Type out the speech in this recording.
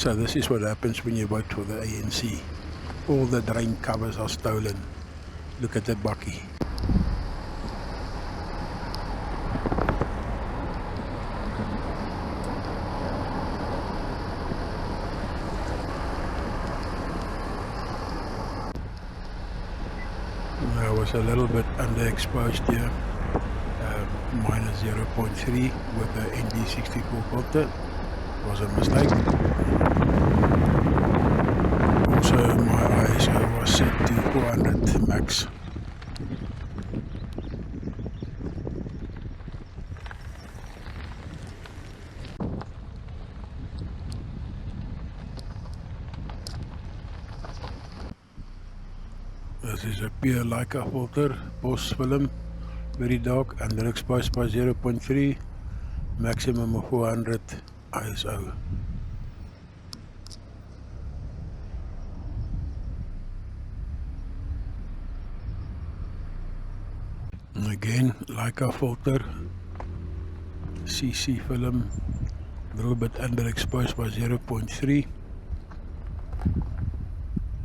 So this is what happens when you vote for the ANC. All the drain covers are stolen. Look at that bakkie. I was a little bit underexposed here, minus 0.3 with the ND64 filter. Was a mistake. Also my ISO was set to 400 max. This is a pure Leica filter, Bosch film, very dark, underexposed by 0.3, maximum of 400 ISO. And again, Leica filter, CC film, a little bit underexposed by 0.3.